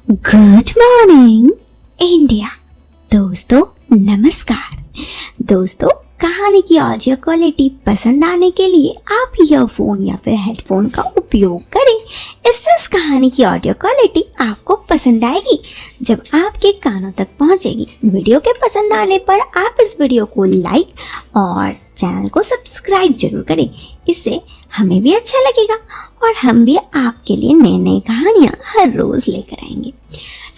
Good morning India. दोस्तों नमस्कार। दोस्तों कहानी की ऑडियो क्वालिटी पसंद आने के लिए आप ईयरफोन या फिर हेडफोन का उपयोग करें। इससे इस कहानी की ऑडियो क्वालिटी आपको पसंद आएगी जब आपके कानों तक पहुंचेगी। वीडियो के पसंद आने पर आप इस वीडियो को लाइक और चैनल को सब्सक्राइब जरूर करें। इससे हमें भी अच्छा लगेगा और हम भी आपके लिए नई नई कहानियां हर रोज लेकर आएंगे।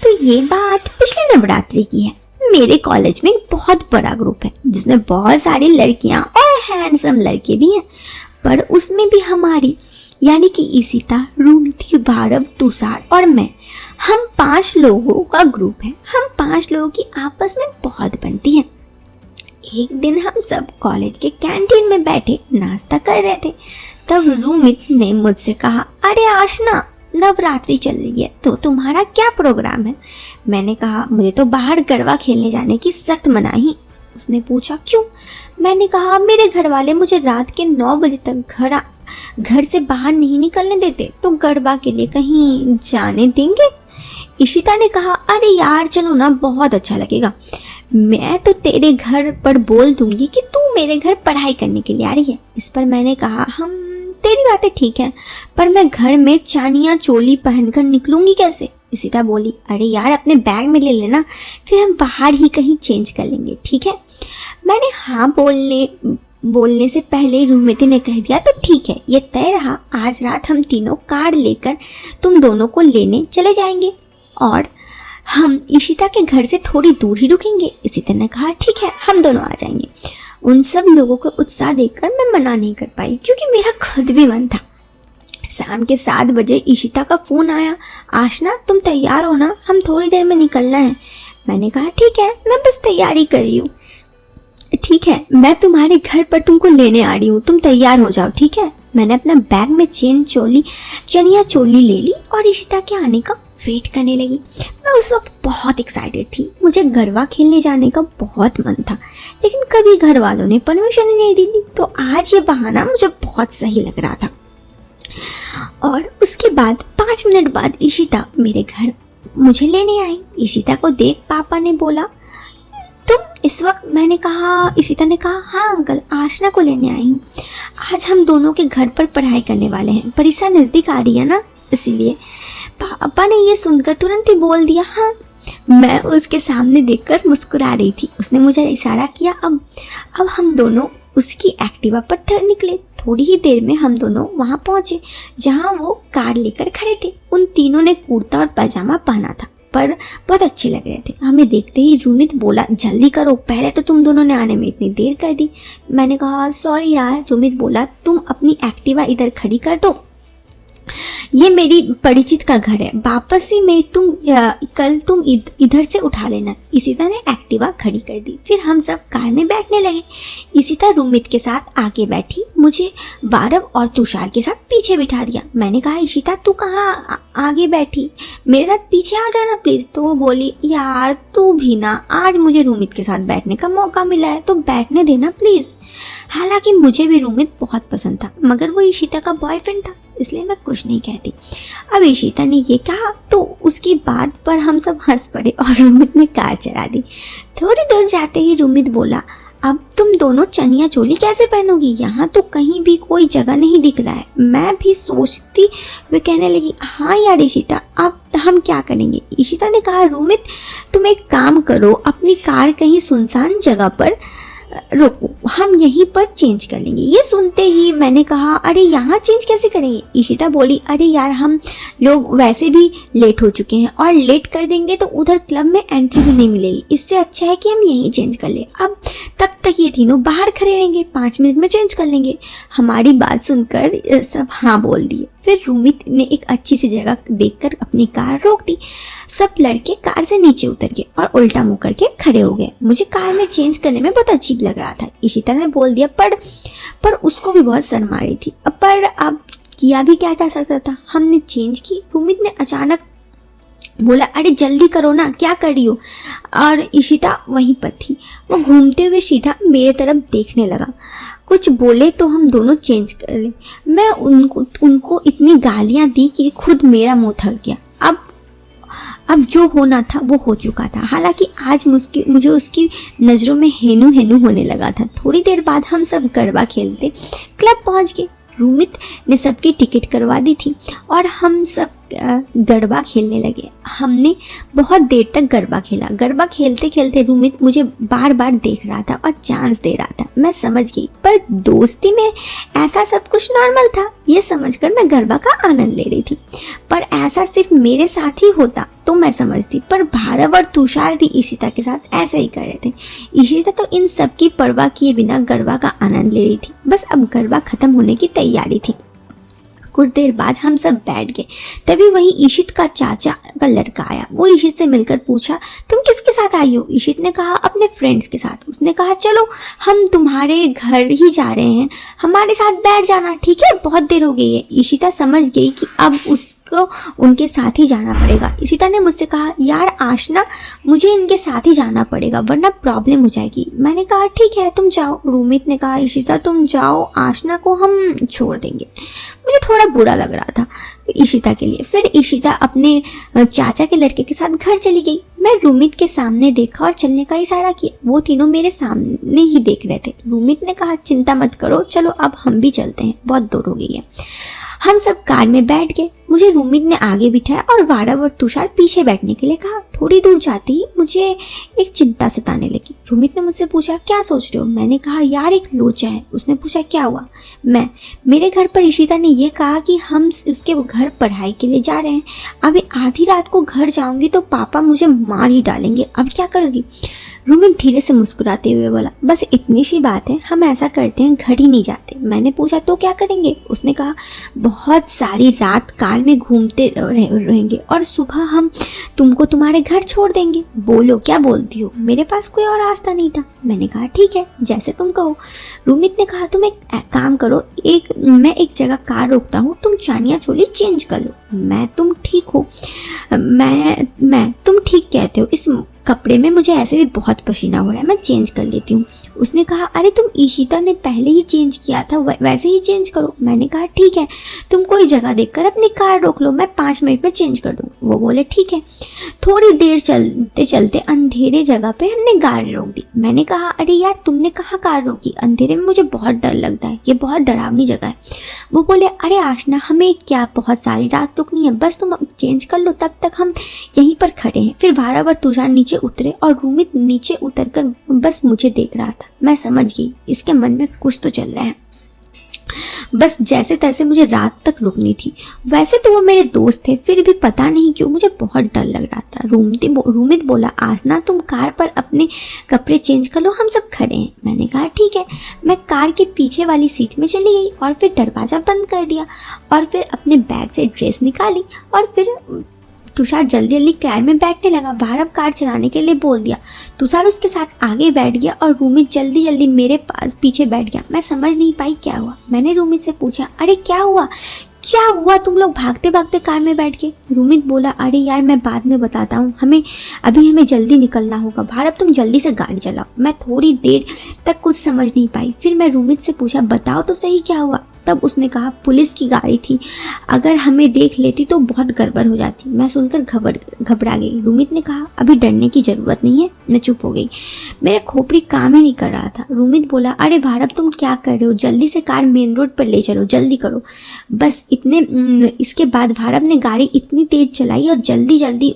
तो ये बात पिछले नवरात्रि की है। मेरे कॉलेज में एक बहुत बड़ा ग्रुप है जिसमें बहुत सारी लड़कियां और हैंडसम लड़के भी हैं, पर उसमें भी हमारी यानी कि इशिता, रूमित, भारव, तुषार और मैं, हम 5 लोगों का ग्रुप है। हम 5 लोगों की आपस में बहुत बनती है। एक दिन हम सब कॉलेज के कैंटीन में बैठे नाश्ता कर रहे थे, तब रूमित ने मुझसे कहा, अरे आशना, नवरात्रि चल रही है तो तुम्हारा क्या प्रोग्राम है? मैंने कहा, मुझे तो बाहर गरबा खेलने जाने की सख्त मनाही। उसने पूछा, क्यों? मैंने कहा, मेरे घर वाले मुझे रात के 9 बजे तक घर से बाहर नहीं निकलने देते, तो गरबा के लिए कहीं जाने देंगे? इशिता ने कहा, अरे यार चलो ना, बहुत अच्छा लगेगा। मैं तो तेरे घर पर बोल दूंगी कि तू मेरे घर पढ़ाई करने के लिए आ रही है। इस पर मैंने कहा, हम तेरी बातें ठीक है, पर मैं घर में चानिया चोली पहनकर निकलूंगी कैसे? इशिता बोली, अरे यार अपने बैग में ले लेना, फिर हम बाहर ही कहीं चेंज कर लेंगे, ठीक है? मैंने हाँ बोलने से पहले रूमित ने कह दिया, तो ठीक है, ये तय रहा। आज रात हम तीनों कार लेकर तुम दोनों को लेने चले जाएंगे और हम इशिता के घर से थोड़ी दूर ही रुकेंगे। इशिता ने कहा, ठीक है, हम दोनों आ जाएंगे। उन सब लोगों को उत्साह देखकर मैं मना नहीं कर पाई क्योंकि मेरा खुद भी मन था। शाम के 7 बजे इशिता का फोन आया, आशना तुम तैयार हो ना, हम थोड़ी देर में निकलना है। मैंने कहा, ठीक है, मैं बस तैयारी कर रही हूँ। ठीक है, मैं तुम्हारे घर पर तुमको लेने आ रही हूँ, तुम तैयार हो जाओ, ठीक है? मैंने अपना बैग में चनिया चोली ले ली और इशिता के आने का वेट करने लगी। मैं उस वक्त बहुत एक्साइटेड थी। मुझे गरबा खेलने जाने का बहुत मन था, लेकिन कभी घर वालों ने परमिशन नहीं दी थी, तो आज ये बहाना मुझे बहुत सही लग रहा था। और उसके बाद 5 मिनट बाद इशिता मेरे घर मुझे लेने आई। इशिता को देख पापा ने बोला, तुम इस वक्त? मैंने कहा, इशिता ने कहा, हाँ अंकल, आशना को लेने आई हूँ। आज हम दोनों के घर पर पढ़ाई करने वाले हैं, परीक्षा नजदीक आ रही है ना, इसीलिए। पापा ने ये सुनकर तुरंत ही बोल दिया, हाँ। मैं उसके सामने देखकर मुस्कुरा रही थी। उसने मुझे इशारा किया। अब हम दोनों उसकी एक्टिवा पर निकले। थोड़ी ही देर में हम दोनों वहां पहुंचे जहां वो कार लेकर खड़े थे। उन तीनों ने कुर्ता और पैजामा पहना था, पर बहुत अच्छे लग रहे थे। हमें देखते ही रूमित बोला, जल्दी करो, पहले तो तुम दोनों ने आने में इतनी देर कर दी। मैंने कहा, सॉरी यार। रूमित बोला, तुम अपनी एक्टिवा इधर खड़ी कर दो, ये मेरी परिचित का घर है, वापस ही मैं कल तुम इधर से उठा लेना। इशिता ने एक्टिवा खड़ी कर दी। फिर हम सब कार में बैठने लगे। इशिता रूमित के साथ आगे बैठी, मुझे भारव और तुषार के साथ पीछे बिठा दिया। मैंने कहा, इशिता तू कहाँ आगे बैठी, मेरे साथ पीछे आ जाना प्लीज। तो वो बोली, यार तू भी ना, आज मुझे रूमित के साथ बैठने का मौका मिला है तो बैठने देना प्लीज। हालांकि मुझे भी रूमित बहुत पसंद था, मगर वो इशिता का बॉयफ्रेंड था, इसलिए मैं कुछ नहीं कहती। अब इशिता ने ये कहा तो उसकी बात पर हम सब हंस पड़े और रूमित ने कार चला दी। थोड़ी दूर जाते ही रूमित बोला, अब तुम दोनों चनिया चोली कैसे पहनोगी? यहाँ तो कहीं भी कोई जगह नहीं दिख रहा है। मैं भी सोचती हुए कहने लगी, हाँ यार इशिता, अब हम क्या करेंगे? इशिता ने कहा, रूमित तुम एक काम करो, अपनी कार कहीं सुनसान जगह पर रोको, हम यहीं पर चेंज कर लेंगे। ये सुनते ही मैंने कहा, अरे यहाँ चेंज कैसे करेंगे? इशिता बोली, अरे यार हम लोग वैसे भी लेट हो चुके हैं और लेट कर देंगे तो उधर क्लब में एंट्री भी नहीं मिलेगी। इससे अच्छा है कि हम यहीं चेंज कर ले। अब तब तक ये तीनों बाहर खड़े रहेंगे, 5 मिनट में चेंज कर लेंगे। हमारी बात सुनकर सब हाँ बोल दिए। फिर रूमित ने एक अच्छी सी जगह देखकर अपनी कार रोक दी। सब लड़के कार से नीचे उतर गए और उल्टा मुंह करके खड़े हो गए। मुझे कार में चेंज करने में बहुत अजीब लग रहा था। इशिता ने बोल दिया, पर उसको भी बहुत शर्म आ रही थी। पर अब किया भी क्या जा सकता था। हमने चेंज की। रूमित ने अचानक बोला, अरे जल्दी करो ना, क्या कर रही हो? और इशिता वहीं पर थी। वो घूमते हुए सीधा मेरे तरफ देखने लगा। कुछ बोले तो हम दोनों चेंज कर ले। मैं उनको इतनी गालियां दी कि खुद मेरा मुंह थक गया। अब जो होना था वो हो चुका था। हालांकि आज मुझे उसकी नज़रों में हेनू हेनू होने लगा था। थोड़ी देर बाद हम सब गरबा खेलते क्लब पहुंच गए। रूमित ने सबकी टिकट करवा दी थी और हम सब गरबा खेलने लगे। हमने बहुत देर तक गरबा खेला। गरबा खेलते खेलते रूमित मुझे बार बार देख रहा था और चांस दे रहा था। मैं समझ गई, पर दोस्ती में ऐसा सब कुछ नॉर्मल था, ये समझकर मैं गरबा का आनंद ले रही थी। पर ऐसा सिर्फ मेरे साथ ही होता तो मैं समझती, पर भार्गव और तुषार भी इशिता के साथ ऐसे ही कर रहे थे। इशिता तो इन सब की परवाह किए बिना गरबा का आनंद ले रही थी। बस अब गरबा खत्म होने की तैयारी थी। कुछ देर बाद हम सब बैठ गए। तभी वहीं इशित का चाचा का लड़का आया। वो इशित से मिलकर पूछा, तुम किसके साथ आई हो? इशित ने कहा, अपने फ्रेंड्स के साथ। उसने कहा, चलो हम तुम्हारे घर ही जा रहे हैं, हमारे साथ बैठ जाना, ठीक है? बहुत देर हो गई है। इशिता समझ गई कि अब उसको उनके साथ ही जाना पड़ेगा। इशिता ने मुझसे कहा, यार आशना, मुझे इनके साथ ही जाना पड़ेगा वरना प्रॉब्लम हो जाएगी। मैंने कहा, ठीक है तुम जाओ। रूमित ने कहा, इशिता तुम जाओ, आशना को हम छोड़ देंगे। मुझे थोड़ा बुरा लग रहा था इशिता के लिए। फिर इशिता अपने चाचा के लड़के के साथ घर चली गई। मैं रूमित के सामने देखा और चलने का इशारा किया। वो तीनों मेरे सामने ही देख रहे थे। रूमित ने कहा, चिंता मत करो, चलो अब हम भी चलते हैं, बहुत दूर हो गई है। हम सब कार में बैठ गए। मुझे रूमित ने आगे बिठाया और भार्गव और तुषार पीछे बैठने के लिए कहा। थोड़ी दूर जाते ही मुझे एक चिंता सताने लगी। रूमित ने मुझसे पूछा, क्या सोच रहे हो? मैंने कहा, यार एक लोचा है। उसने पूछा, क्या हुआ? मेरे घर पर इशिता ने यह कहा कि हम उसके घर पढ़ाई के लिए जा रहे हैं। अभी आधी रात को घर जाऊंगी तो पापा मुझे मार ही डालेंगे। अब क्या करोगी? रूमित धीरे से मुस्कुराते हुए बोला, बस इतनी सी बात है, हम ऐसा करते हैं, घर ही नहीं जाते। मैंने पूछा, तो क्या करेंगे? उसने कहा, बहुत सारी रात कार में घूमते रहेंगे और सुबह हम तुमको तुम्हारे घर छोड़ देंगे। बोलो, क्या बोलती हो? मेरे पास कोई और रास्ता नहीं था। मैंने कहा, ठीक है, जैसे तुम कहो। रूमित ने कहा, तुम एक काम करो, मैं एक जगह कार रोकता हूँ, तुम चानिया चोली चेंज कर लो। तुम ठीक हो? तुम ठीक कहते हो, इस कपड़े में मुझे ऐसे भी बहुत पसीना हो रहा है, मैं चेंज कर लेती हूँ। उसने कहा, अरे तुम इशिता ने पहले ही चेंज किया था, वैसे ही चेंज करो। मैंने कहा, ठीक है, तुम कोई जगह देखकर अपनी कार रोक लो, मैं 5 मिनट में चेंज कर दूँ। वो बोले, ठीक है। थोड़ी देर चलते चलते अंधेरे जगह पे हमने गाड़ी रोक दी। मैंने कहा, अरे यार तुमने कहाँ कार रोकी? अंधेरे में मुझे बहुत डर लगता है, ये बहुत डरावनी जगह है। वो बोले, अरे आशना, हमें क्या बहुत सारी रात रुकनी है, बस तुम चेंज कर लो, तब तक हम यहीं पर खड़े हैं। फिर भार्गव और तुषार नीचे उतरे और रूमित नीचे उतरकर बस मुझे देख रहा था। मैं समझ गई इसके मन में कुछ तो चल रहा है। बस जैसे तैसे मुझे रात तक रुकनी थी। वैसे तो वो मेरे दोस्त थे, फिर भी पता नहीं क्यों मुझे बहुत डर लग रहा था। रूमित बोला, आसना तुम कार पर अपने कपड़े चेंज कर लो, हम सब खड़े हैं। मैंने कहा, ठीक है। मैं कार के पीछे वाली सीट में चली गई और फिर दरवाज़ा बंद कर दिया और फिर अपने बैग से ड्रेस निकाली और फिर तुषार जल्दी जल्दी कार में बैठने लगा। भार्गव कार चलाने के लिए बोल दिया। तुषार उसके साथ आगे बैठ गया और रूमित जल्दी जल्दी मेरे पास पीछे बैठ गया। मैं समझ नहीं पाई क्या हुआ। मैंने रूमित से पूछा, अरे क्या हुआ तुम लोग भागते भागते कार में बैठ गए? रूमित बोला, अरे यार मैं बाद में बताता हूँ, हमें जल्दी निकलना होगा। भार्गव तुम जल्दी से गाड़ी चलाओ। मैं थोड़ी देर तक कुछ समझ नहीं पाई। फिर मैं रूमित से पूछा, बताओ तो सही क्या हुआ? तब उसने कहा, पुलिस की गाड़ी थी, अगर हमें देख लेती तो बहुत गड़बड़ हो जाती। मैं सुनकर घबरा गई। रूमित ने कहा, अभी डरने की जरूरत नहीं है। मैं चुप हो गई। मेरा खोपड़ी काम ही नहीं कर रहा था। रूमित बोला, अरे भार्गव तुम क्या कर रहे हो? जल्दी से कार मेन रोड पर ले चलो, जल्दी करो। बस इसके बाद भार्गव ने गाड़ी इतनी तेज चलाई और जल्दी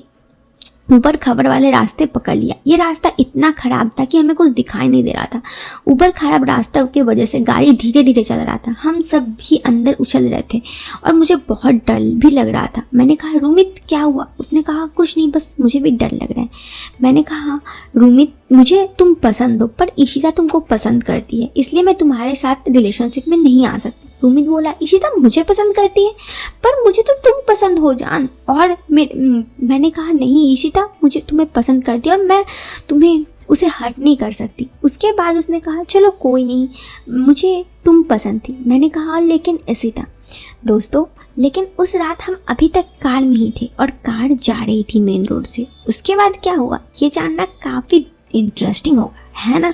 ऊपर खबर वाले रास्ते पकड़ लिया। ये रास्ता इतना खराब था कि हमें कुछ दिखाई नहीं दे रहा था। ऊपर खराब रास्ता की वजह से गाड़ी धीरे धीरे चल रहा था। हम सब भी अंदर उछल रहे थे और मुझे बहुत डर भी लग रहा था। मैंने कहा, रूमित क्या हुआ? उसने कहा, कुछ नहीं, बस मुझे भी डर लग रहा है। मैंने कहा, रूमित मुझे तुम पसंद हो, पर इशिता तुमको पसंद करती है, इसलिए मैं तुम्हारे साथ रिलेशनशिप में नहीं आ सकती। रूमित बोला, इशिता मुझे पसंद करती है, पर मुझे तो तुम पसंद हो जान। और मैंने कहा, नहीं इशिता मुझे तुम्हें पसंद करती है और मैं तुम्हें उसे हर्ट नहीं कर सकती। उसके बाद उसने कहा, चलो कोई नहीं, मुझे तुम पसंद थी। मैंने कहा, लेकिन इशिता। दोस्तों, लेकिन उस रात हम अभी तक कार में ही थे और कार जा रही थी मेन रोड से। उसके बाद क्या हुआ ये जानना काफ़ी इंटरेस्टिंग होगा, है ना?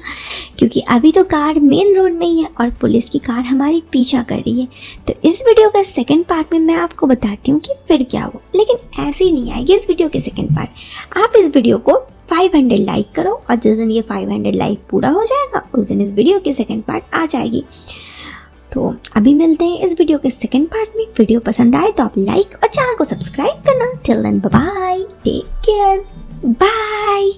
क्योंकि अभी तो कार मेन रोड में ही है और पुलिस की कार हमारी पीछा कर रही है। तो इस वीडियो का सेकंड पार्ट में मैं आपको बताती हूँ कि फिर क्या हुआ, लेकिन ऐसे ही नहीं आएगी इस वीडियो के सेकंड पार्ट। आप इस वीडियो को 500 लाइक करो और जिस दिन ये 500 लाइक पूरा हो जाएगा उस दिन इस वीडियो की सेकंड पार्ट आ जाएगी। तो अभी मिलते हैं इस वीडियो के सेकंड पार्ट में। वीडियो पसंद आए तो आप लाइक और चैनल को सब्सक्राइब करना। Till then bye bye, take care, bye.